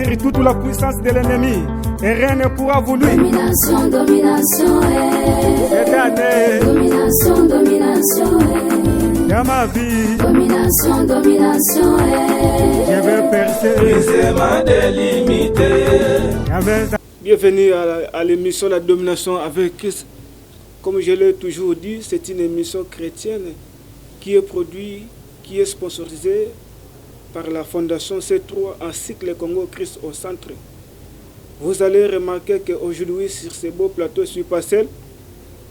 sur toute la puissance de l'ennemi. Et rien ne pourra vous nuire. Domination, domination, Cette année, domination, domination, dans ma vie, domination, domination, je vais percer. Brisement délimité. Bienvenue à l'émission La Domination avec Christ. Comme je l'ai toujours dit, c'est une émission chrétienne qui est produite, qui est sponsorisée par la Fondation C3 ainsi que le Congo Christ au centre. Vous allez remarquer qu'aujourd'hui, sur ce beau plateau, je suis pas seul,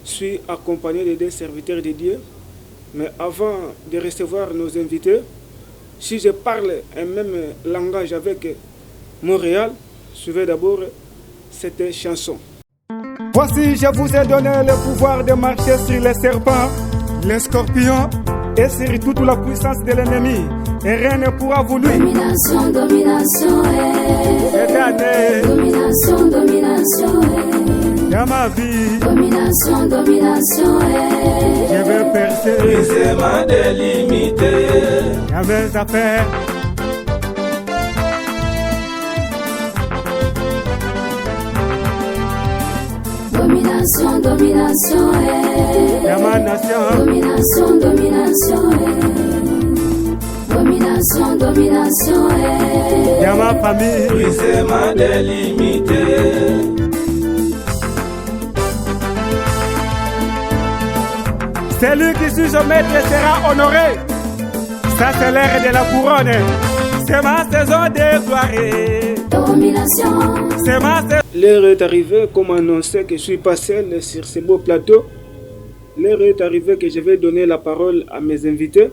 je suis accompagné de deux serviteurs de Dieu. Mais avant de recevoir nos invités, si je parle un même langage avec Montréal, suivez d'abord cette chanson. Voici, je vous ai donné le pouvoir de marcher sur les serpents, les scorpions et sur toute la puissance de l'ennemi. Et rien ne pourra vous nuire. domination, domination, Cette année, domination, domination, dans ma vie, domination, domination, je vais percer. Brisement délimité. Dans mes affaires, domination, domination, dans ma nation, domination, domination, domination, domination, dans ma famille. Brisement délimité. Celui qui suit son maître sera honoré. Ça, c'est l'ère de la couronne. C'est ma saison de gloire. domination. C'est ma saison. L'heure est arrivée, comme annoncé, que je suis pas seul sur ce beau plateau. L'heure est arrivée que je vais donner la parole à mes invités.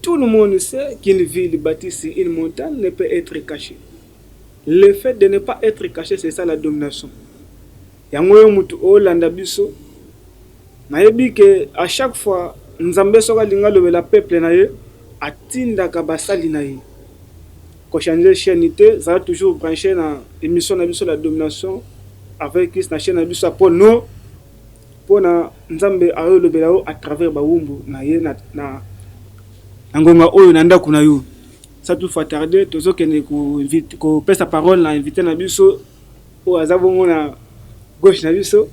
Tout le monde sait qu'une ville bâtie sur une montagne ne peut être cachée. Le fait de ne pas être caché, c'est ça la domination. Yangoyo mutu olanda biso. Nayebi que à chaque fois nzambe soka linga lobela peuple na ye atinda ka basali na ye. Ko changer chaîne té ça toujours branché na émission na biso la domination avec Christ na chaîne na biso pour nous pour na nzambe ayo lobela à travers bawumbu na ye na ngonga oyo na ndako na yo. Ça tout faut tarder tozo kene ko invite ko pesa parole na invité na biso o azabongo na gauche na biso.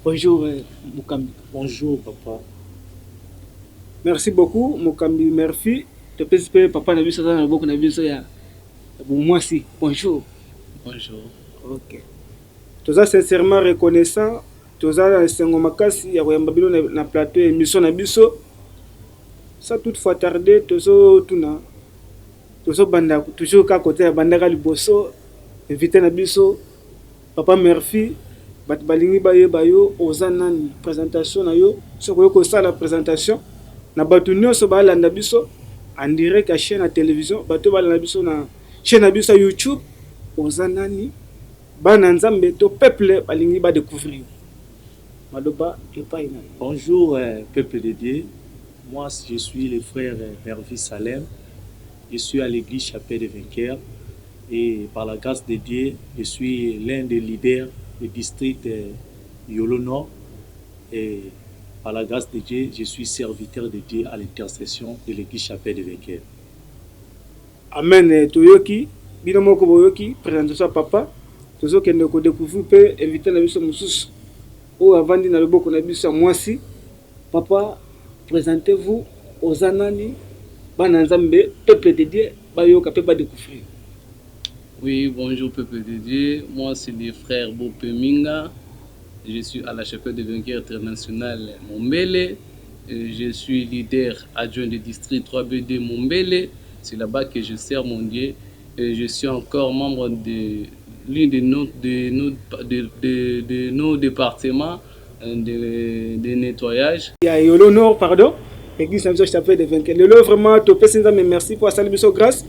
Bonjour Mukambi. Bonjour papa. Merci beaucoup Mukambi, merci. Je peux papa na biso na beaucoup na biso ya moi si. Bonjour. Bonjour. OK. Toza sincèrement reconnaissant toza sengo makasi ya koyamba bilo na plateau émission na biso. Ça toutefois tardé tozo tuna. Tozo banda toujours ka côté ya bandaka liboso invité na biso papa merci. Bat balingi baye bayo ozanani présentation na yo soko yo ko sala présentation na batu nyonso ba landa biso en direct à chaîne à télévision bato ba landa biso na chaîne na biso YouTube ozanani bana nzambe to peuple balingi ba découvrir maloba epai na. Bonjour peuple de Dieu. Moi je suis le frère Mervi Salem. Je suis à l'église Chapelle des Vainqueurs et par la grâce de Dieu, je suis l'un des leaders du district Yolo Nord et par la grâce de Dieu, je suis serviteur de Dieu à l'intercession de l'église Chapelle des Vainqueurs. Amen. Toyoki, bino moko boyoki, présentation papa. Tozo kende ko découvrir pe inviter na biso mususu. O avandi na loboko na biso mwasi. Papa, présentez-vous aux anani bana nzambe peuple de Dieu bayoka pe ba découvrir. Oui, bonjour peuple de Dieu. Moi, c'est le frère Bope Minga. Je suis à la Chapelle des Vainqueurs internationale Mombele. Je suis leader adjoint du district 3BD Mombele. C'est là-bas que je sers mon Dieu. Et je suis encore membre de l'une de nos départements de nettoyage. Il y a Yolo Nord, pardon. Église Saint Chapelle des Vainqueurs. Le lot vraiment, mais merci pour sa grâce.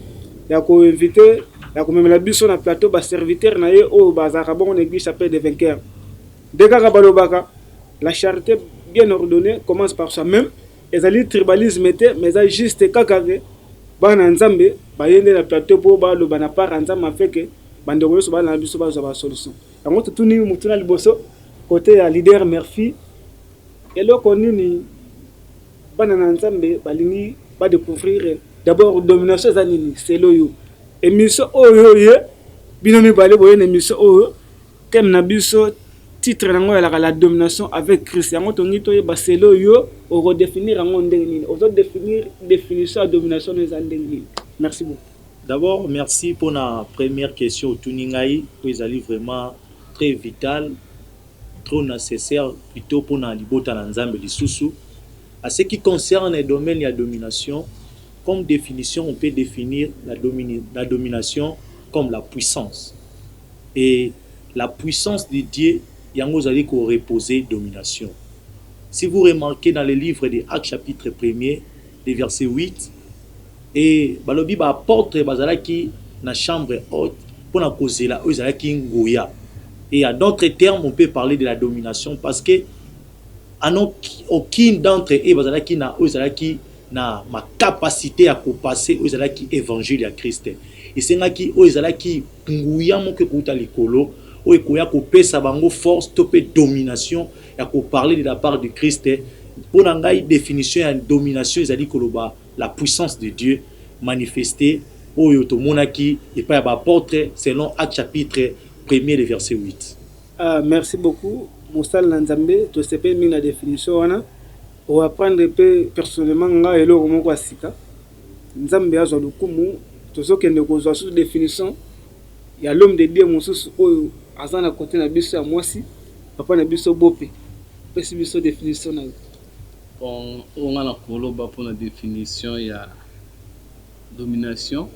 Il y a qu'on invité. La commune la biso na plateau ba serviteur na ye o bazaka bon église Chapelle des Vainqueurs. Deka balobaka la charité bien ordonnée commence par soi-même. Ezali tribalisme était mais ça juste kakave bana nzambe ba yende na plateau po ba lo bana par nzambe fait que bande ko so ba na biso ba za solution. Yango tuni mutuna liboso côté ya leader Murphy eloko nini bana nzambe balingi ba découvrir d'abord domination za nini c'est loyo. émission oyo ye bino mibale boye na émission oyo thème na biso titre nango ya la domination avec Christ yango tongi to yeba selo yo o redéfinir yango ndenge nini o définir définition de domination des ndenge nini. Merci beaucoup. D'abord, merci pour la première question au Tuningaï, vous allez vraiment très vital, trop nécessaire plutôt pour la libota l'ensemble de Soussou. À ce qui concerne les domaines de la domination, comme définition, on peut définir la domination comme la puissance. Et la puissance de Dieu, vous allez reposer domination. Si vous remarquez dans le livre des Actes chapitre 1er, les versets 8, et balobi ba apôtre bazalaki na chambre haute pour na kozela eux zalaki ngoya. Et à d'autres termes, on peut parler de la domination parce que aucun d'entre eux bazalaki na eux zalaki na ma capacité à passer eux zalaki évangile à Christ. Et c'est ngaki eux zalaki ngoya mo ke kuta likolo o ekoya ko pesa bango force topé domination ya ko parler de la part de Christ. Pour ngai définition ya domination ezali koloba la puissance de Dieu manifestée au yotomonaki et pas apôtre selon Acte chapitre 1er le verset 8. Merci beaucoup. Moussal Nanzambe, to sepe mi la définition wana. On va prendre peu personnellement nga elo moko asika. Nzambe azo lukumu to so kende ko zo sous définition. Ya l'homme de Dieu mususu oyo azana côté na biso ya mwasi, papa na biso bope. Pesi biso définition na. Bon, on a la définition, il y a domination.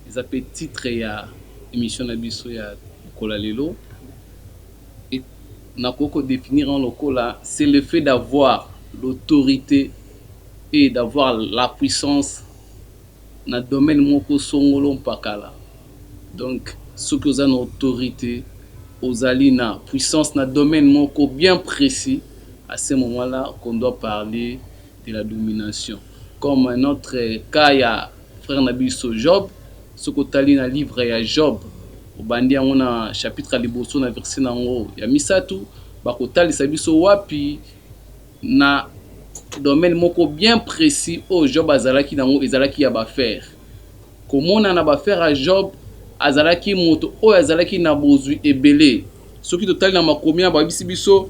Ils appellent titre, il y a émission d'abisso, il y a Kolalelo. Et on a définir en local, c'est le fait d'avoir l'autorité et d'avoir la puissance dans le domaine moko songolo pakala. Donc, ce que vous avez l'autorité, vous avez la puissance dans le domaine moko bien précis. À ce moment-là qu'on doit parler de la domination. Comme notre cas, il y a frère Nabiso Job, ce que tu as lu dans le livre, il y a Job, au bandi on a chapitre liboso na verset nango, il y a misatu, bakotali sabiso wapi na domaine moko bien précis au Job azalaki nango ezalaki ya ba faire. Comment on a ba faire à Job azalaki moto o azalaki na bozui ebele. Ce qui total na makomia ba biso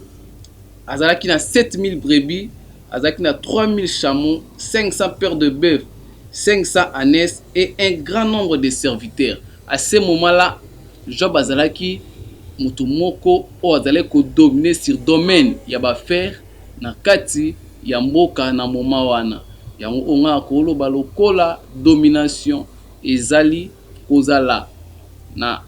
azalaki na 7000 brebis, azalaki na 3000 chameaux, 500 paires de bœufs, 500 ânes et un grand nombre de serviteurs. À ce moment-là, Job azalaki mutu moko o azalaki ko dominer sur domaine ya ba faire na kati ya mboka na moma wana. Yango onga kolo balokola domination ezali kozala na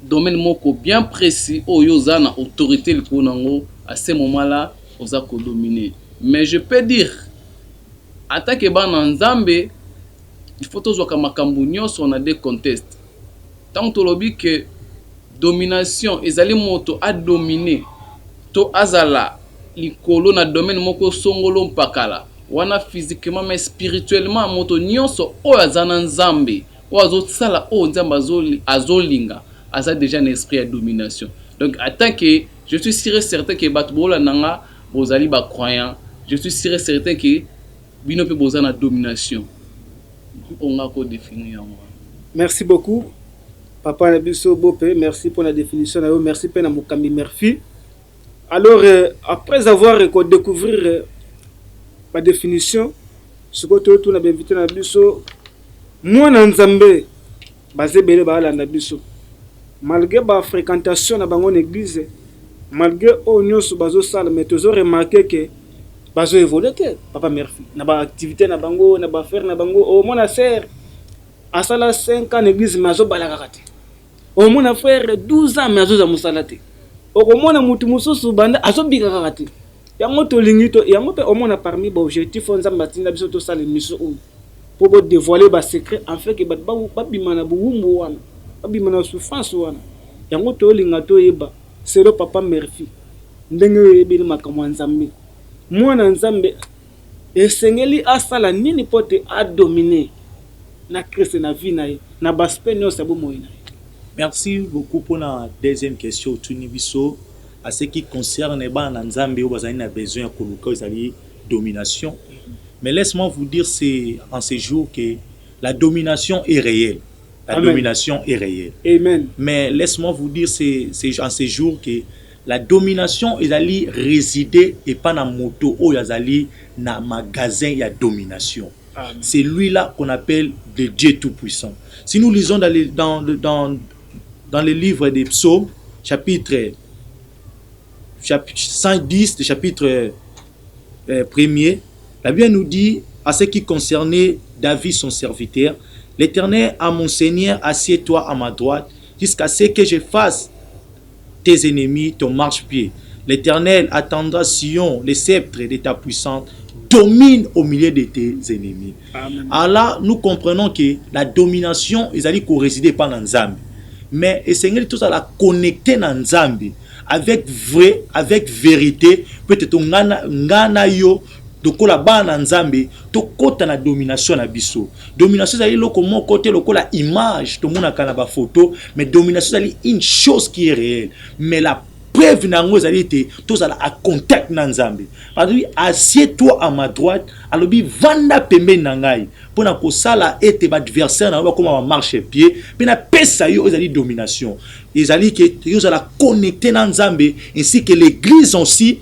domaine moko bien précis o yoza na autorité likonango. À ce moment-là, on a dominé. Mais je peux dire, en tant que Nzambe, il faut toujours que on a des contestes. Tant que domination, ezali moto a dominé, to azala, likolo na domaine moko songolo mpakala, wana physiquement mais spirituellement moto nyonso o azana Nzambe, o azosala o Nzambe azolinga, aza déjà un esprit de domination. Donc, en tant que je suis sûr et certain que Batbola Nanga, vous allez ba croyant. Je suis sûr et certain que Bino peut besoin de domination. On a quoi définir. Merci beaucoup, Papa Nabiso Bope. Merci pour la définition. Merci pour la Mukami Murphy. Alors, après avoir découvert la définition, ce que tu as invité Nabiso, moi Nzambe, basé belé ba la Nabiso. Malgré la fréquentation dans mon église, malgré l'union bazo sale, mais tu as remarqué que bazo évolué que Papa Murphy na ba activité na bango na ba faire na bango au mon sœur à sala 5 ans église mazo balakate au mon frère 12 ans mazo za musalate au mon mutu mususu banda azo bikakate yango to lingito yango pe au mon parmi ba objectif on zamba tinda biso to sale mission pour dévoiler ba secret en fait que ba bimana buumbu wana ba bimana souffrance wana yango to linga to yeba c'est le Papa Murphy ndenge yebeli makamwa Nzambe mwana Nzambe esengeli asala nini pote a dominer na Christ na vie na ye na baspe nyonso ya bomoi na ye. Merci beaucoup pour la deuxième question Tunibiso à ce qui concerne ba na Nzambe o bazali na besoin ya koluka ezali domination. Mais laisse-moi vous dire c'est en ces jours que la domination est réelle. La Amen. domination est réelle. Amen. Mais laisse-moi vous dire, c'est en ces jours que la domination est allée résider et pas dans moto, ou yazali dans magasin, il y a domination. Amen. C'est lui-là qu'on appelle le Dieu Tout-Puissant. Si nous lisons dans les livres des psaumes, chapitre 110, le chapitre 1er, la Bible nous dit, à ce qui concernait David, son serviteur, l'Éternel a mon Seigneur, assieds-toi à ma droite, jusqu'à ce que je fasse tes ennemis ton marchepied. L'Éternel attendra Sion, le sceptre de ta puissance, domine au milieu de tes ennemis. Amen. Alors là, nous comprenons que la domination, ils allaient résider pas dans Nzambi. Mais le Seigneur tout ça la connecter dans Nzambi avec vrai, avec vérité. Peut-être ngana yo dokola ba na Nzambi to kota na domination na biso. Domination c'est loko mon côté lokola image to mona kana ba photo, mais domination c'est une chose qui est réelle. Mais la preuve nango ezali tous à contact na Nzambe. Parce assieds-toi à ma droite, alobi vanda pembe na ngai. Pona ko sala ete ba adversaire na ba comment marche pied, pena pesa yo ezali domination. Ezali que yo la connecter na Nzambe ainsi que l'église aussi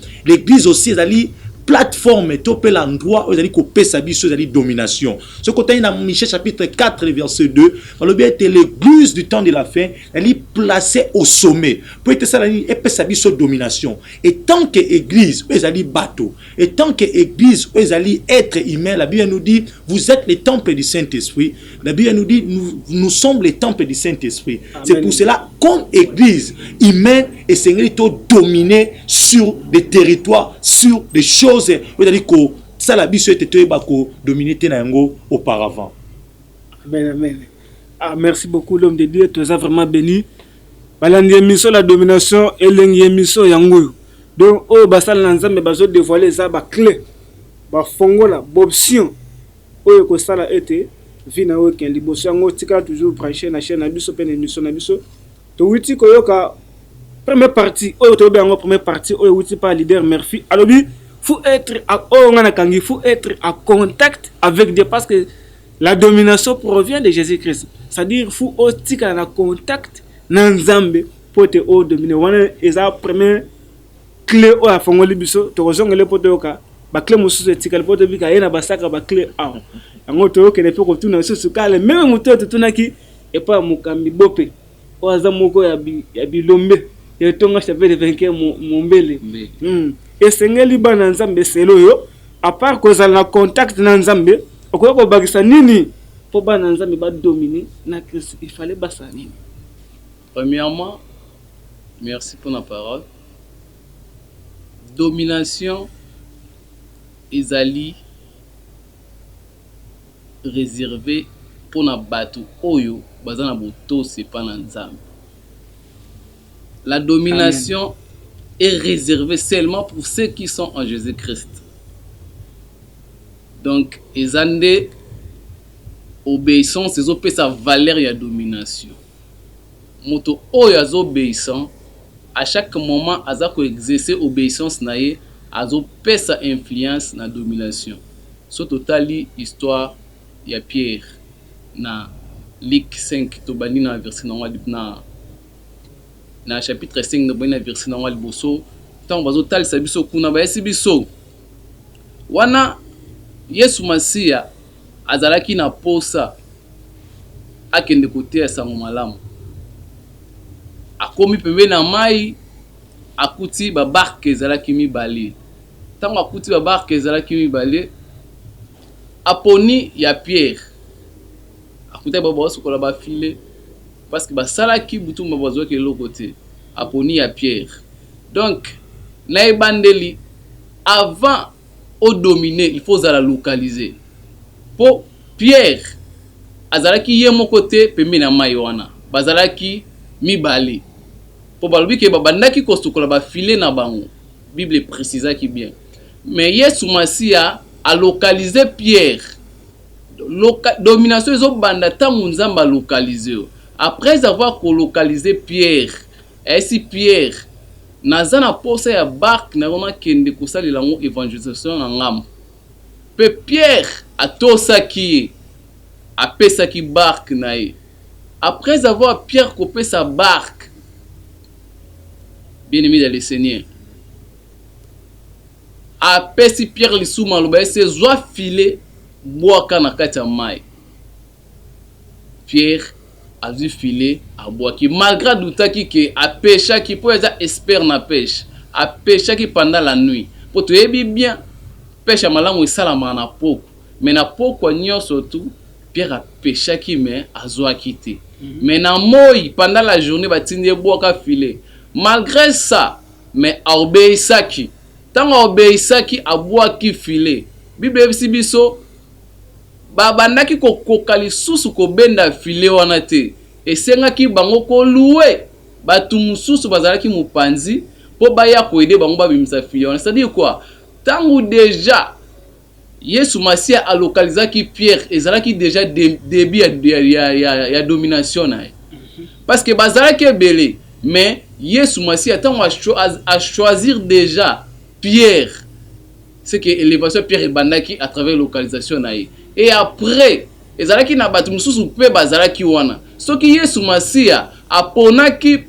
ezali plateforme topé l'endroit où ils allaient couper sa vie sur la domination. Ce côté dans Michée chapitre 4 verset 2, le bien était l'église du temps de la fin, elle est placée au sommet. Pour être ça et sa vie sur domination. Et tant que église où ils allaient bateau, et tant que église où ils allaient être humains, la Bible nous dit vous êtes les temples du Saint-Esprit. La Bible nous dit nous sommes les temples du Saint-Esprit. C'est pour cela comme église humaine et Seigneur est dominé sur des territoires, sur des choses. Vous allez que ça la biso était dominé auparavant. Amen, amen. Ah, merci beaucoup l'homme de Dieu, tu es vraiment béni. Balandi émission la domination et l'émission yango. Donc oh basal nanza mais bazo dévoiler ça ba clé. Ba fongola, ba option. Oh ko sala été vina o ken liboso yango tika toujours brancher na chaîne na biso pe émission na biso. To witi ko yoka première partie, oh to be yango première partie, oh witi par leader Murphy. Alobi faut être à contact avec Dieu parce que la domination provient de Jésus-Christ. C'est-à-dire faut aussi être en contact dans Nzambe pour te dominer. Wana eza première clé o a fongoli biso to kozongele poto yoka ba clé mosusu etikala poto bika yena basaka ba clé a. Yango to ke ne pe ko tuna susu kale même moto to tunaki et pas mukambi bope. O aza moko ya bilombe. Et tonga chapelle de 25 mon mbele. Et sengeli ba na Nzambe selo yo à part kozala na contact na Nzambe okoya ko bagisa nini po ba na Nzambe ba dominer na Christ il fallait basa nini. Premièrement, merci pour la parole. Domination ezali réservé pour na batu oyo bazana boto c'est pas na Nzambe. La domination Amen. Est réservée seulement pour ceux qui sont en Jésus-Christ. Donc, ils ont des obéissance, ils ont sa valeur et la domination. Moto oyo obéissant, à chaque moment, ils ont exercé obéissance naie, ils ont sa influence na domination. So totali histoire ya Pierre na Luc 5 to bani na verset na chapitre 5 de bani na verset na liboso tant bazo tal sabiso kuna ba biso wana Yesu Masia azalaki na posa akende kote ya sango malamu akomi pembe na mai akuti ba barke ezalaki mibale tango akuti ba barke ezalaki mibale aponi ya Pierre akuta ba boso kola ba filer parce que ba salaki butu mabazo ke lokote aponi ya Pierre. Donc na ebandeli avant au dominer il faut la localiser. Pour Pierre azalaki ye mon côté pembe na mai wana bazalaki mibale po balobi ke babandaki kostokola ba filer na bango Bible précisa qui bien mais Yesu Masia a localisé Pierre. Domination ezo banda tangu Nzamba localisé après avoir localisé Pierre et si Pierre nazana posa ya barque na roma kende kosalela ngo évangélisation na ngam pe Pierre atosaki apesaki barque na ye après avoir Pierre coupé sa barque, bien aimé dans le Seigneur, après si Pierre le sous malouba, c'est soit filé, boire na kati ya mai. Pierre a vu filer à boire qui malgré doutaki que a pêché qui peut être expert na pêche, a pêché qui pendant la nuit. Pour te bien pêche malamu salama na poko, mais na poko nyo surtout Pierre a pêché qui mais a zoa quitter. Mais na moi pendant la journée ba tindi boire ka filer. Malgré ça, mais a obéissaki. Tant a obéissaki a boire qui filer. Bible biso babandaki kokoka lisusu kobenda file wana te esengaki bango koluwe batu mususu bazalaki mupanzi po baya koede bango babimisa file wana. C'est-à-dire quoi, tangu déjà Yesu Masia a localisaki Pierre ezalaki déjà début ya domination na. Parce que bazalaki belé, mais Yesu Masia tangu a choisir déjà Pierre, c'est que élévation Pierre ebandaki à travers localisation na. Et après, ezalaki na batu mususu pe bazalaki wana. Soki Yesu Masia aponaki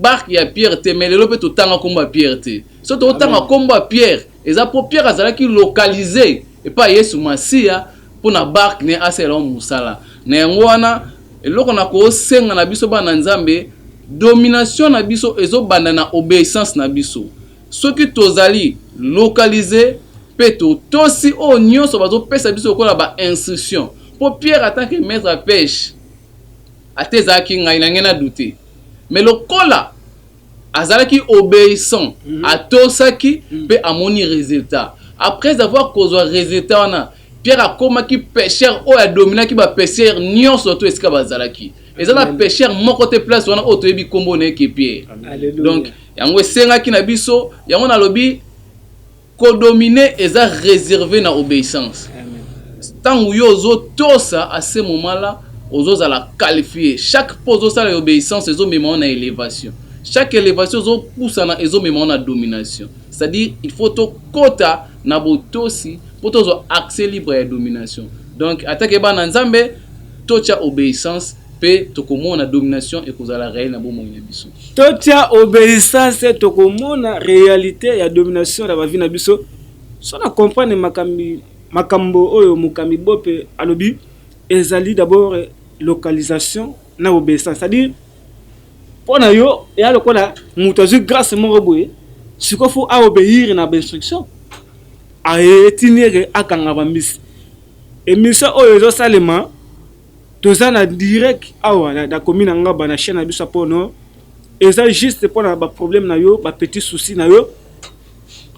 barque ya Pierre te, mais lelo pe totanga komba Pierre te. So totanga komba Pierre, eza po Pierre azalaki localisé et pas Yesu Masia pour na barque ne asela musala. Na yango wana eloko na ko senga na biso bana Nzambe, domination na biso ezo banda na obéissance na biso. Soki tozali localisé peto tosi o nyonso bazo pesa biso kola ba instruction. Pour Pierre en tant que maître à pêche atezaki ngai na ngena douter. Mais le kola azalaki obéissant à tosaki pe amoni résultat. Après avoir causé résultat wana, Pierre a komaki pêcheur o a dominaki ba pêcheur nyonso to esika bazalaki. Ezala pêcheur moko te place wana o toyebi kombo na ke Pierre. Donc yango sengaki na biso yango na lobi co-dominer et ça réservé na obéissance. Tant où yozo tosa à ce moment-là, ozo za la qualifier. Chaque pose ça l'obéissance, ezo même na élévation. Chaque élévation ozo pousse na ezo même na domination. C'est-à-dire il faut to quota na botosi pour to accès libre à domination. Donc attaque ba na Nzambe tocha obéissance pe tokomona domination et kozala réel na bomo na biso. Tocha obéissance tokomona réalité ya domination na ba vie na biso. So na comprendre makambo oyo mukami bope alobi ezali d'abord localisation na obéissance. C'est-à-dire pona yo ya lokola mutazu grâce mo boye siko faut a obéir na instruction. A etinire akanga ba miss. Et mission oyo zo salema tozana direct awa da commune ngaba na chaîne na biso pono eza juste pour na ba problème na yo ba petit souci na yo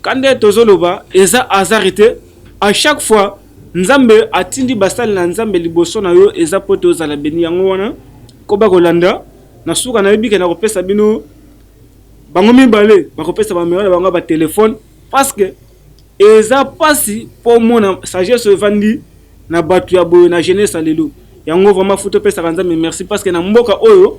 kande tozoloba eza azarité à chaque fois Nzambe atindi basali na Nzambe liboso na yo eza po tozala beni yango wana ko ba kolanda na suka na yebike na kopesa bino bango mibale ba kopesa ba numéro bango ba téléphone parce que eza pasi pour mona sagesse vandi na batu ya boye na jeunesse alelo yango vraiment photo pesa Nzambe merci parce que na mboka oyo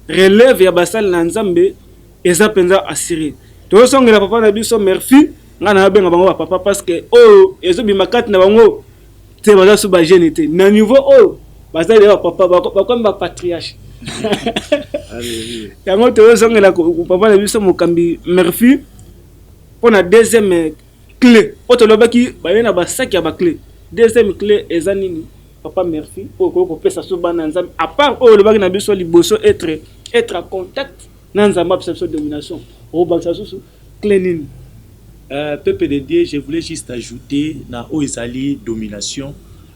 relève ya basali na Nzambe eza penza assuré to songela papa na biso merci ngana benga bango papa parce que oyo ezo bimakati na bango te baza su ba jeune te na niveau oyo basali ya papa ba ba patriarche yango to songela papa na biso mokambi merci pour na deuxième clé oto lobaki ba yena ba sac ya ba clé deuxième clé eza nini papa merci pour ko pesa su bana Nzambe à part oyo lobaki na biso liboso être en contact na Nzambe perception domination o ba sa su clé nini. Peuple de Dieu, je voulais juste ajouter na Oezali domination,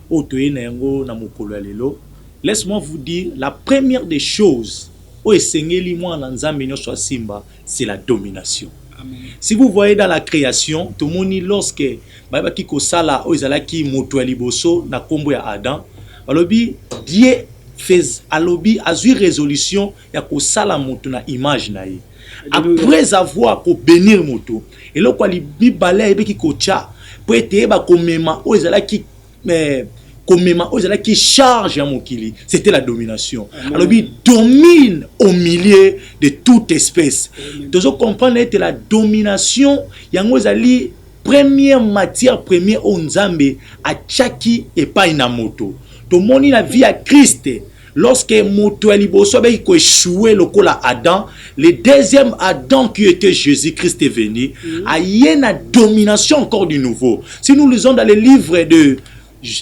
Otoye yango na mokolo lelo. Laisse-moi vous dire, la première des choses, Oesengeli moi na Nzambe nyonso simba, c'est la domination. Amen. Si vous voyez dans la création, tout le monde lorsque babaki ko sala Oezalaki moto liboso na kombo ya Adam, alobi Dieu fait alobi azui résolution ya ko sala moto na image na ye. Après avoir pour bénir moto et là quoi li bibale ebe ki kocha pour être ba komema o ezala ki komema o ezala ki charge ya mokili, c'était la domination. Alors il domine au milieu de toute espèce. Dozo comprendre que la domination yango ezali première matière première au Nzambe a chaki et pas ina moto. To moni la vie à Christ lorsque moto liboso ba ko échoué lokola Adam, le deuxième Adam qui était Jésus-Christ est venu, a y a une domination encore du nouveau. Si nous lisons dans le livre de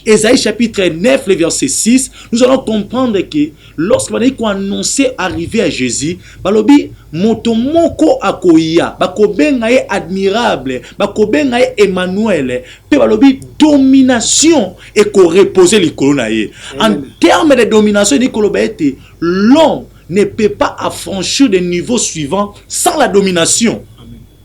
Ésaïe chapitre 9, le verset 6, nous allons comprendre que lorsque on a annoncé arriver à Jésus, balobi motomoko akoya, bakobenga e admirable, bakobenga e Emmanuel, pe balobi domination et ko reposer likolo na ye. En termes de domination, l'homme ne peut pas affranchir des niveaux suivants sans la domination.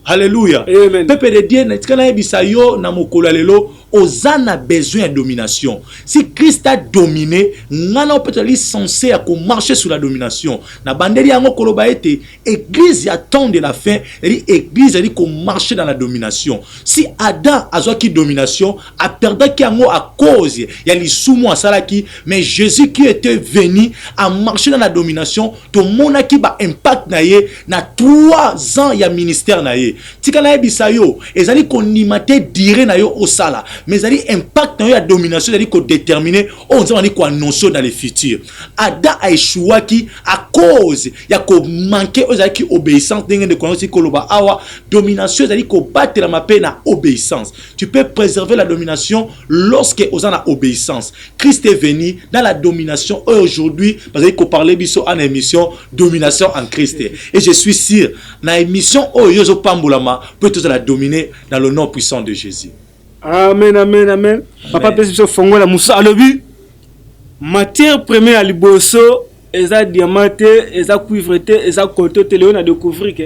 Alléluia. Peuple de Dieu, na bisayo na mokolo lelo ozana besoin de domination. Si Christ a dominé, ngana peut être censé à marcher sous la domination. Na bandeli yango koloba ete église attend de la fin, et église dit qu'on marche dans la domination. Si Adam a qui domination, a perdu qui yango à cause ya li soumo asalaki, mais Jésus qui était venu à marcher dans la domination, to mona ki ba impact na ye na 3 ans ya ministère na ye. Tikana ebisayo ezali ko nimate dire na yo osala. Mais ça dit impact dans la domination, ça dit qu'on détermine, on dit qu'on annonce dans le futur. Adam a échoué qui à cause, il y a qu'on manquait aux qui obéissance, de connaître koloba awa domination, ça dit qu'on battre la mappe na obéissance. Tu peux préserver la domination lorsque on a obéissance. Christ est venu dans la domination aujourd'hui, parce qu'on parlait biso en émission domination en Christ. Et je suis sûr, dans l'émission Oyozo Pambulama peut tous la dominer dans le nom puissant de Jésus. Amen, amen, amen. Papa Pésiso Fongo la Moussa Alobi. Matière première à Liboso, eza diamante, eza cuivre, eza coton, téléon à découvrir que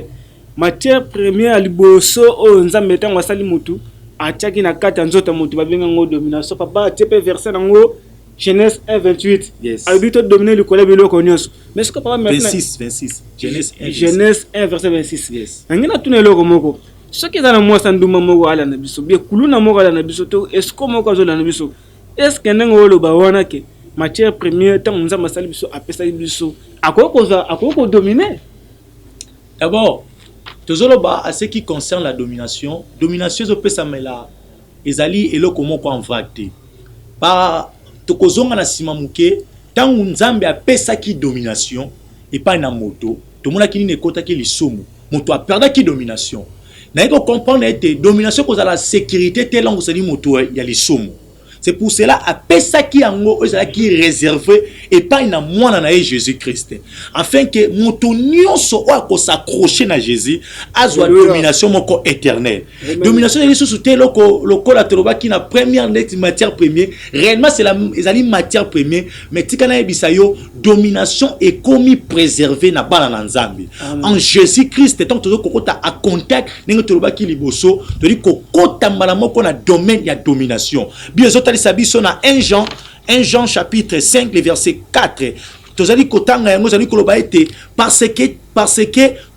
matière première à Liboso, oh, nza mettons wasali mutu, a tchaki na kata nzota mutu, babenga ngo domination. Papa, tepe verset nango, Genèse 1:28. Yes. Albito dominer le collègue de l'Okonios. Mais ce que papa maintenant. 26. Genèse 1, verset 26. Yes. Nangina tune loko moko. Ce qui est dans le mois Sanduma Moko ala na biso, bien kuluna moko ala na biso to est-ce que moko zo la na biso. Est-ce que nengo lo ba wana ke matière première tant nza masali biso apesa biso akoko dominer. D'abord, tozoloba à ce qui concerne la domination zo pesa mela ezali eloko moko en vracté. Par tokozonga na sima muke tant nzambe apesa ki domination et pas na moto, to mona kini ne kota ki lisumu, moto a perdu ki domination. N'a pas comprendre que domination cause à la sécurité telle langue c'est moto il y a les sommes. C'est pour cela à pesa qui ango qui réservé et pas une moine na Jésus-Christ. Afin que moto nyonso ko s'accrocher na Jésus a la domination moko éternelle. Domination est sous tel loko la teloba qui na première matière première, réellement c'est la ezali matière première, mais tikana bisayo domination est commis préservé na bana na Nzambe. En Jésus-Christ tant que kokota à contact ningo teloba ki liboso, to di kokota mbala moko na domaine ya domination. Bien Sabiso na 1 Jean chapitre 5 le verset 4. Tozali kotanga yango zali koloba ete parce que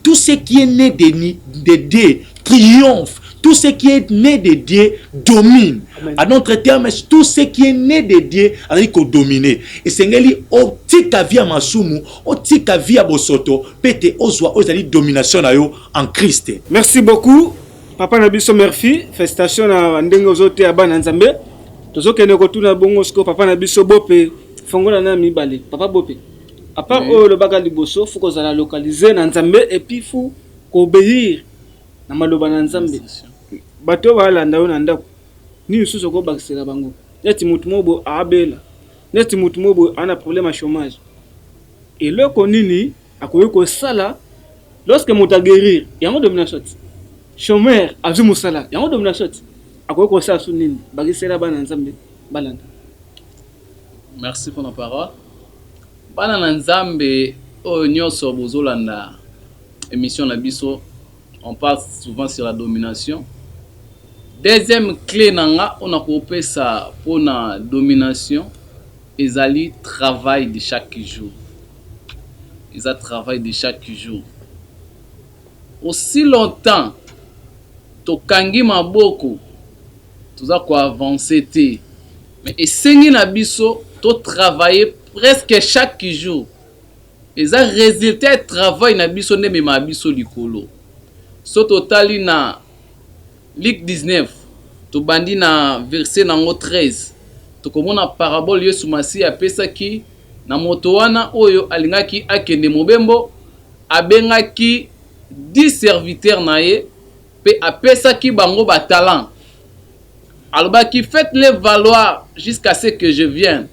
tout ce qui est né de Dieu triomphe, tout ce qui est né de Dieu domine. Amen. À notre terme, tout ce qui est né de Dieu a dominer. Et sengeli o tika via masumu, o tika via bosoto, pete ozwa ozali domination na yo en Christ. Merci beaucoup. Papa Nabiso merci. Félicitations à ndenge ozote abana Nzambe. Tozokende kotuna bongo siko papa na biso bope fongola na mibale papa bope à part le baga liboso faut qu'on la localiser na Nzambe et puis faut obéir na maloba na Nzambe bato bala ndayo na ndako ni ususo ko bakisela bango neti mutu mobo abela neti mutu mobo ana problème à chômage et le konini akoyo ko sala lorsque muta guérir yango domination chômeur azumu sala yango domination. Merci pour la parole. Bana Nzambe o nyoso bozolanda émission na biso, on parle souvent sur la domination. Deuxième clé nanga on a coupé ça pour la domination, ezali travail de chaque jour. Ils travail de chaque jour. Aussi longtemps to kangi maboko tout ça quoi avancer té mais esengi na biso to travailler presque chaque jour et ça résultat travail na biso ne mema biso likolo so totali na Luc 19 to bandi na verset nango 13 to komona parabole Yesu Masi apesa ki na moto wana oyo alingaki akende mobembo abengaki 10 serviteurs na ye pe apesaki bango ba talent alobaki faites-les valoir jusqu'à ce que je vienne.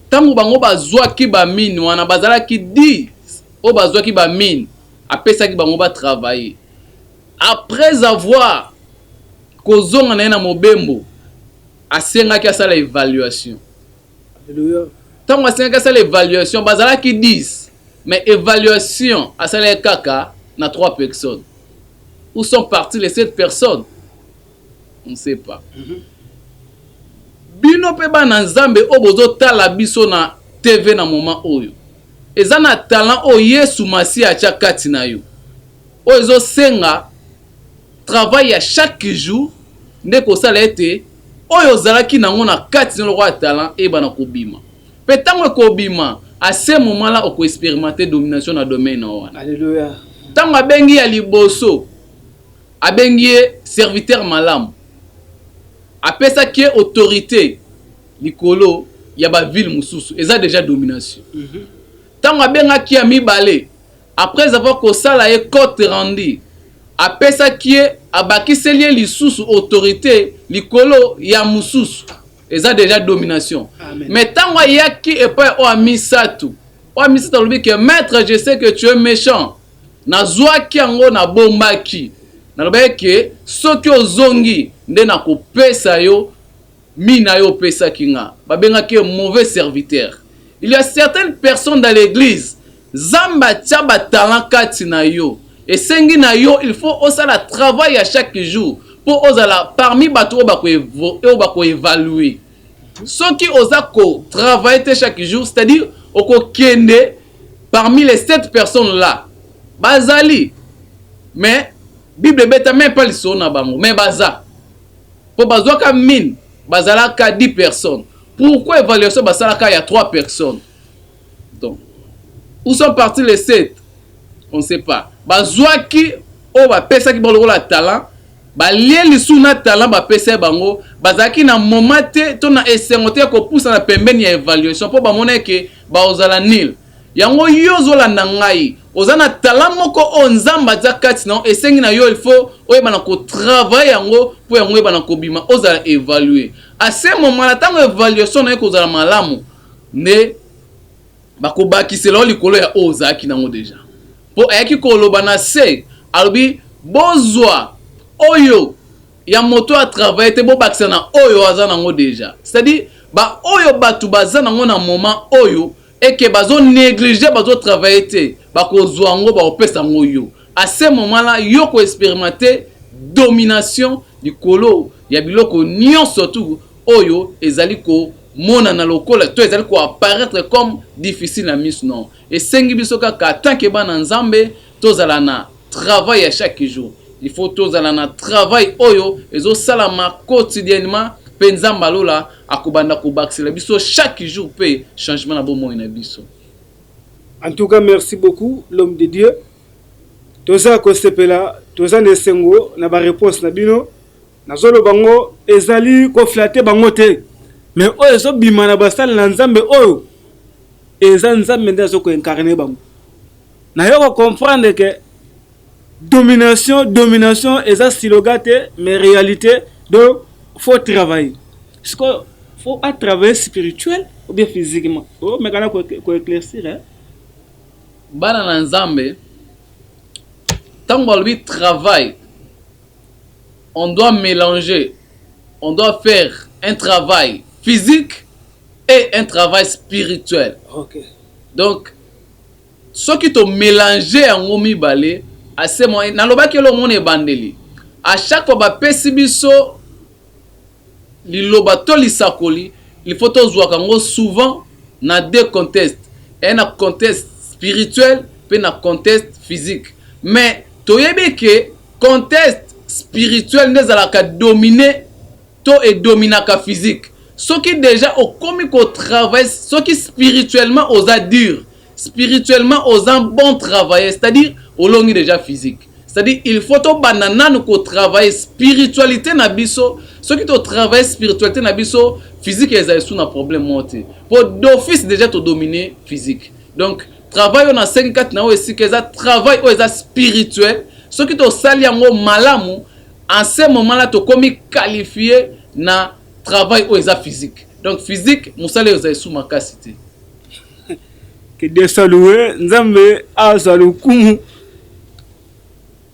Tango bango bazwaki ba mine wana bazalaki 10 o bazwaki ba mine apesaki bango ba travailler. Après avoir kozonga na ye na mobembo asengaki asala évaluation. Alléluia. Tango asengaki asala évaluation bazalaki 10 mais évaluation asala kaka na 3 personnes. Où sont parties les 7 personnes? On ne sait pas. Bino pe bana nzambe o bozo tala biso na TV na moment oyo. Eza na talent o Yesu Masi acha kati na yo. O ezo senga travail à chaque jour ndeko sala ete oyo zalaki nango na kati na roi talent e bana kobima. Pe tango kobima à ce moment là on expérimenter domination na domaine na wana. Alléluia. Tango abengi ya liboso abengi serviteur malamu. Apesa qui est autorité likolo ya ba ville mususu eza déjà domination. Tango abenga ki a mibale après avoir kosala ye compte rendu apesa qui est abakiseli lisusu autorité likolo ya mususu eza déjà domination. Amen. Mais tango yaki et pas o amisatu lobi que maître je sais que tu es méchant nazwa ki ango na bombaki naloba ke soki ozongi nde na kopesa yo mina yo pesa kinga babenga ke mauvais serviteur. Il y a certaines personnes dans l'église zamba tia ba talent kati na yo et sengi na yo il faut osala travail à chaque jour pour osala parmi bato bako évaluer soki oza ko travailler chaque jour c'est-à-dire oko kende parmi les 7 personnes là bazali mais Bible beta même pas liso na bango mais baza po bazwa ka mine bazala ka 10 personnes. Pourquoi évaluation bazala ka ya 3 personnes? Donc où sont partis les 7? On sait pas. Bazwa ki o ba pesa ki bolo la talent ba lieli suna talent ba pesa bango bazaki na moment te to na esengote ko poussa na pembeni ya évaluation po ba moneke ba ozala nil. Yango yozola na ngai ozana talent moko o nzamba za kati na esengi na yo il faut oyebana ko travailler yango pour yango oyebana ko bima ozala évaluer. À ce moment là tango évaluation na ko ozala malamu ne bakobakisela likolo ya ozaki nango déjà. Po ayaki koloba na se alobi bozwa oyo ya moto a travailler te bo bakisa na oyo azana nango déjà. C'est-à-dire ba oyo batu bazana nango na moment oyo et que bazo négliger bazo travailler te bako zwango ba opesa ngoyo. À ce moment là yo ko expérimenter domination du kolo ya biloko nyon surtout oyo ezali ko mona na lokola to ezali ko apparaître comme difficile na mis non et sengi biso kaka tant que bana nzambe tozala na travail à chaque jour. Il faut tozala na travail oyo ezo salama quotidiennement penzamba lola akobanda ko baxela biso chaque jour pe changement na bomo na biso. En tout cas, merci beaucoup, l'homme de Dieu. Toza ko sepela, toza nesengo na ba réponse na bino. Na zolo bango ezali ko flatter bango te. Mais oyo so bima na basal na nzambe oyo eza nzambe ndazo ko incarner bango. Na yo ko comprendre que domination eza silogate mais réalité donc faut travailler. Est-ce que faut à travailler spirituel ou bien physiquement? Oh, mais kana ko éclaircir hein. Bana na nzambe tango balobi travail on doit mélanger, on doit faire un travail physique et un travail spirituel. OK. Donc ce qui te mélanger en ngomi balé à ce moment nalobaki lo ngone bandeli à chaque fois ba pesi biso liloba to lisakoli il faut tozwa kango souvent na deux contextes un contexte spirituel et un contexte physique mais toyebi que contexte spirituel nezalaka dominer to et dominaka physique ce qui déjà au komi ko travail ce qui spirituellement osa dur spirituellement osa bon travailler c'est-à-dire au longi déjà physique c'est-à-dire il faut to banana ko travailler spiritualité na biso ce qui to travail spiritualité na biso physique ezali sous na problème monté pour d'office déjà to dominer physique donc travail on a 54 na aussi que ça travail o eza spirituel ce qui to sali yango malamu en ce moment là to komi qualifié na travail o eza physique donc physique musale ezali sous makasité que Dieu soit loué nzambe azalukumu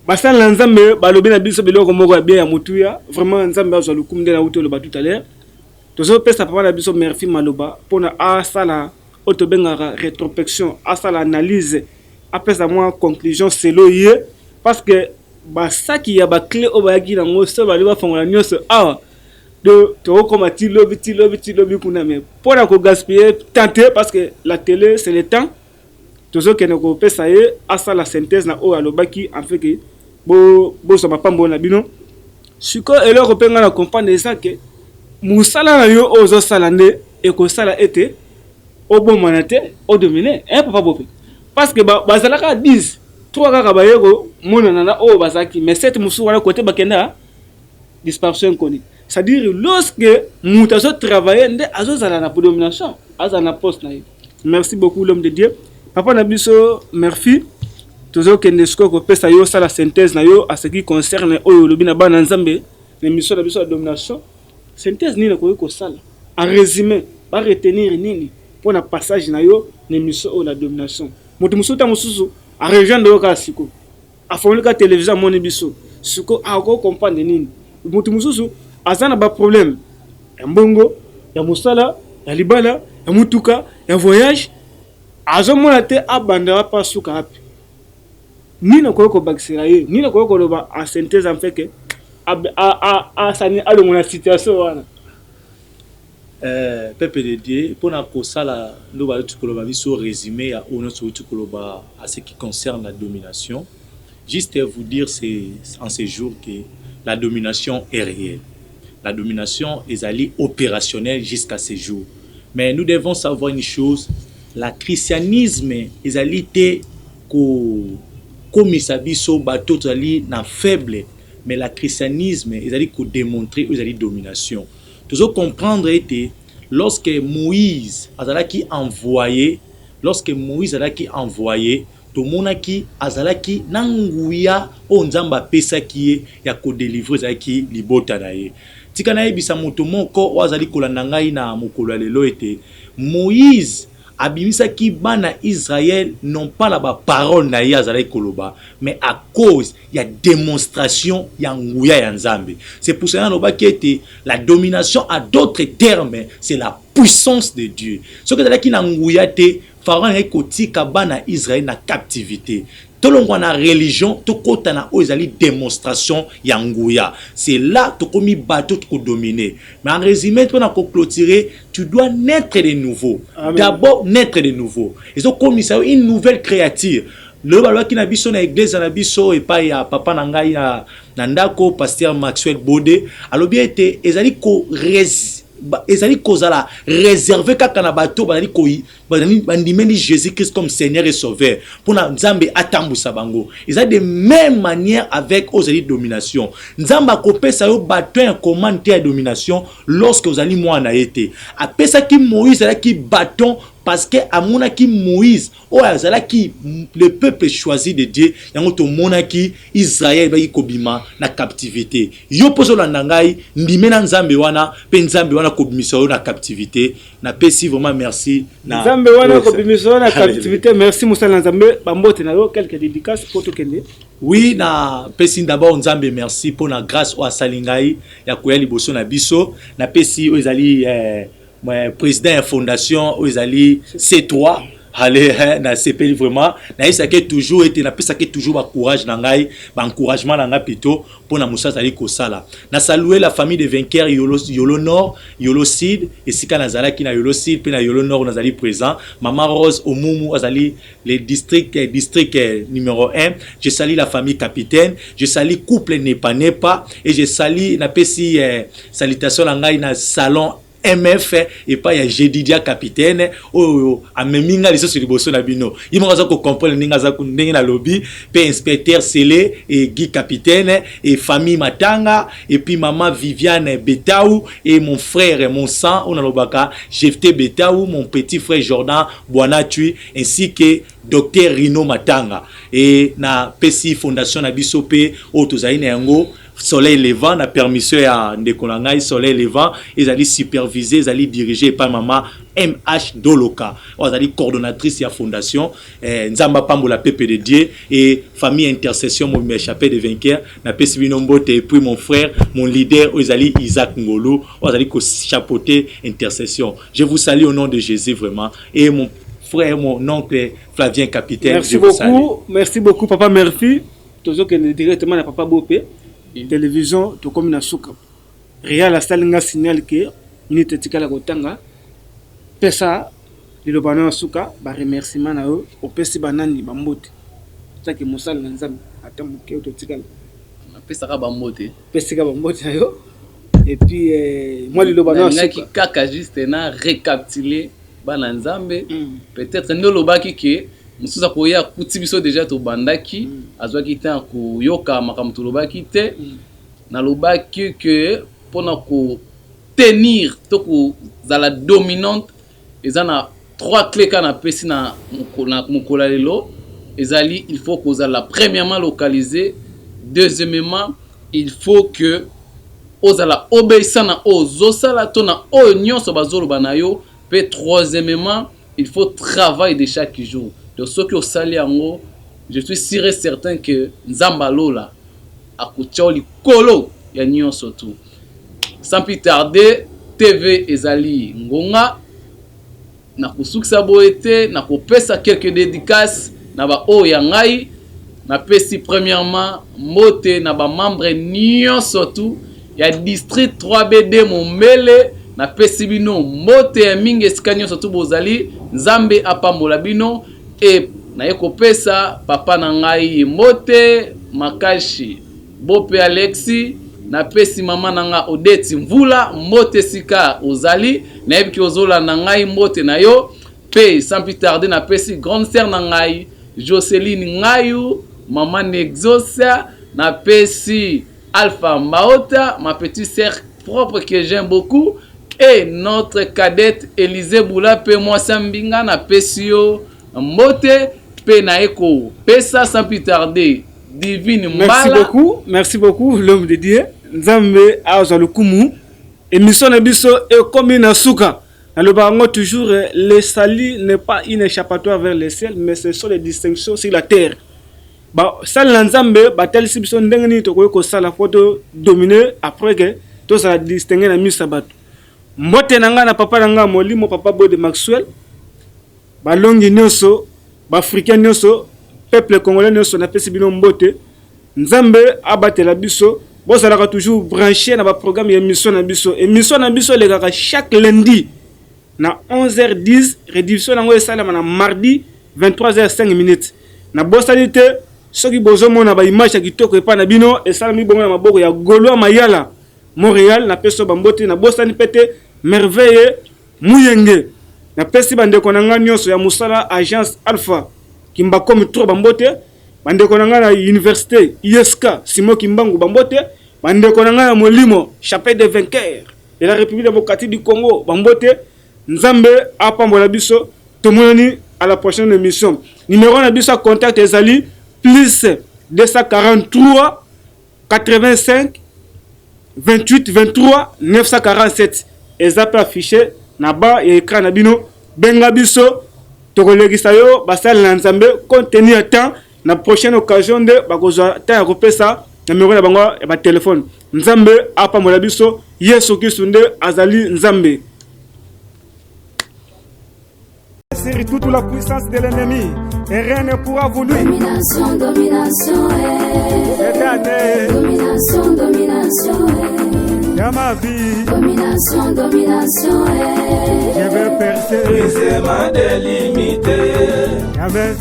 basala nzambe balobi na biso biloko moko ya bien ya mutuya vraiment nzambe azalukumu nde na uto loba tout à l'heure tozo pesa papa na biso merci maloba pona asala auto bengara rétrospection asala analyse apesa moi conclusion selo ye parce que basaki ya ba clé o ba yaki na ngoso ba liba fongola nyoso awa de to comme ti lobi kuna mais pour la gaspiller tenter parce que la télé c'est le temps tozo ke ko pesa ye asa la synthèse na o alobaki en fait que bo so papa mbona bino siko eloko penga na comprendre ça que musala na yo ozo sala nde e ko sala ete o bon manate o dominer papa bope parce que bazala ka 10 3 kaka ba yego mona na o bazaki mais cette musu wala côté bakenda dispersion koni. C'est-à-dire, lorsque nous avons travaillé, nous avons la domination, nous avons la poste. Merci beaucoup, l'homme de Dieu. Papa Nabiso, merci. Toujours que nous avons fait la synthèse à ce qui concerne l'émission de la domination. Synthèse, nous avons fait en résumé, pas retenir ni pour le passage de l'émission de la domination. Nous avons fait à rejoindre le cas Siko. À fond la télévision, mon émission. Siko, à comprendre ni. Nous avons azana ba problème ya mbongo ya musala ya libala ya mutuka ya voyage azomona te abanda pa suka hapi nina ko bakisira ye nina ko loba en synthèse en fait que a sani alongo na situation wana Peuple de Dieu pour na ko sala lo ba tukoloba biso résumé ya ono so tukoloba à ce qui concerne la domination juste vous dire c'est en ces jours que la domination est réelle. La domination est allée opérationnelle jusqu'à ce jour. Mais nous devons savoir une chose, le christianisme est allé comme isabiso bateau na faible, mais le christianisme est allé démontrer aux allé domination. Toujours comprendre était lorsque Moïse a envoyé to monaki azalaki nanguya o nzamba pesa ki ya ko délivrer zaki libota na ye tika na yebisa moto moko o azali kolanda ngai na mokolo lelo ete Moïse abimisa ki bana Israël non pas la parole na ye azali koloba mais à cause ya démonstration ya nguya ya nzambe. C'est pour cela loba ki ete la domination à d'autres termes c'est la puissance de Dieu. Ce que zalaki na nguya te Pharaon est kotika bana Israël na captivité. Tolongwa na religion tokota na ozali démonstration ya nguya. C'est là tokomi bateau to dominer. Mais en résumé tu na ko clôturer, tu dois naître de nouveau. D'abord naître de nouveau. Et so comme ça une nouvelle créature. Le balwa ki na biso na église na biso et pas ya papa na ngai na ndako pasteur Maxwell Bodé. Alors bien été ezali ko ezali kozala réservé kaka na bato bazali bandimeli Jésus-Christ comme Seigneur et Sauveur pour na nzambe atambusa bango. Ezali de même manière avec ozali domination. Nzamba kopesa yo bato en commande ya domination lorsque ozali mwana ete. Apesa ki Moïse ala ki bâton parce que amona ki Moïse o azala ki le peuple choisi de Dieu yango to monaki Israël ba kobima na captivité. Yo poso landa ngai ndimena nzambe wana pe nzambe wana kobimisa yo na captivité. Na pesi vraiment merci na nzambe wana kobimisa yo na captivité. Merci musala nzambe bambote na yo quelques dédicaces pour to kende. Oui, na pesi d'abord nzambe merci pour la grâce o asalingai ya koya liboso na biso. Na pesi o ezali président de fondation Ozali C3 allez na CPL vraiment na ça que toujours été na pesa que toujours ba courage na ngai ba encouragement na nga plutôt pour na musa zali ko sala na saluer la famille de vainqueurs Yolo Nord Yolo Sud et sika nazala ki na Yolo Sud pe na Yolo Nord nazali présent maman Rose Omumu azali les district numéro 1 je salue la famille capitaine je salue couple Nepa et je salue na pesi salutation na ngai na salon MF et pas ya Jedidia capitaine o ameminga les sur liboso na bino yimo za ko comprendre ninga za ku ndenge na lobby pe inspecteur Sele et Guy capitaine et famille Matanga et puis maman Viviane Betaou et mon frère et mon sang on a lobaka Jefté Betaou mon petit frère Jordan Boanatui ainsi que docteur Rino Matanga et na PCI fondation na bisope o tozaine yango Soleil Levant na permission ya Ndekonangai Soleil Levant ils allaient superviser ils allaient diriger par maman MH Doloka ils allaient coordonnatrice ya fondation Nzamba Pambola Pepe de Dieu et famille intercession mon chapelle de vainqueur na Pesibino Mbote et puis mon frère mon leader ils allaient Isaac Ngolo ils allaient chapeauter intercession. Je vous salue au nom de Jésus vraiment et mon frère mon oncle Flavien capitaine. Merci beaucoup papa Murphy toujours que directement na papa Bopé télévision to comme na suka Real asalinga signal que unité tikala kotanga pesa lilobana suka ba remerciement na eux au pesi banani bambote ça que mosala na nzambe atambuke to tikala pesa ka bambote na yo et puis moi lilobana suka qui kaka juste na récapituler bana nzambe peut-être nolobaki que musuza koya kutibiso déjà to bandaki azwaki tan ko yoka makamto lobaki te na lobaki que pona ko tenir to ko za la dominante ezana trois clés kana pesi na mukola lelo ezali il faut que za la premièrement localiser deuxièmement il faut que ozala obéissant na ozosala to na nyonso bazolo banayo pe troisièmement il faut travailler de chaque jour. Donc ceux qui ont sali yango, je suis sûr et certain que Nzamba Lola a kucholi kolo ya nyonso tout. Sans plus tarder, TV ezali ngonga na kusukisa boete na kopesa quelques dédicaces na ba o ya ngai na pesi premièrement mote na ba membre nyonso tout ya district 3BD Mombele na pesi bino mote mingi eskanyo surtout bozali Nzambe apambola bino et na yeko pesa papa na ngai mote makashi Bope Alexi na pesi mama na nga Odeti Mvula mote sika ozali na yebiki ozola na ngai mote na yo pe sans plus tarder na pesi grande sœur na ngai Joseline Ngayou maman Nexosa na pesi Alpha Maota ma petite sœur propre que j'aime beaucoup et notre cadette Élisée Boula pe moi Sambinga na pesio mote pe na eko pesa sans plus tarder divine mbala. Merci beaucoup l'homme de Dieu Nzambe aza lukumu émission na biso et comme na suka na le bango toujours le salut n'est pas une échappatoire vers le ciel mais ce sont les distinctions sur la terre ba sal Nzambe ba tel biso ndenge ni to ko sala photo dominer après que to ça distinguer na misabato mbote nanga na papa nanga molimo papa Bode Maxwell balongi nyonso ba africain nyonso peuple congolais nyonso na pesi bino mbote Nzambe abatela biso bozalaka toujours branché na ba programme ya émission na biso le kaka chaque lundi na 11h10 rédivision nango esalama na mardi 23h05 na bosalite soki bozomona ba image ya kitoko epa na bino esalami bongo na maboko ya Gaulois Mayala Montréal na peso bambote na bosani pete merveille muyenge na pesi bandeko nanga nyonso ya musala agence Alpha kimba comme trop bambote bandeko nanga na université ISK Simo Kimbangu bambote bandeko nanga na molimo chapelle des vainqueurs de la République démocratique du Congo bambote Nzambe apambola biso tomonani à la prochaine émission numéro na biso contact ezali plus 243 85 28 23 947 ezapa affiché na bas et écran na bino benga biso tokolegisa yo basala na Nzambe contenu à temps na prochaine occasion de bakozwa ta ya kopesa numéro na bango ya ba téléphone Nzambe apambola biso Yesu Kristo nde azali Nzambe. C'est toute la puissance de l'ennemi et rien ne pourra vous nuire. Domination, domination, Cette année, domination, domination, dans ma vie, domination, domination, je vais percer. Brisez ma délimité. Avec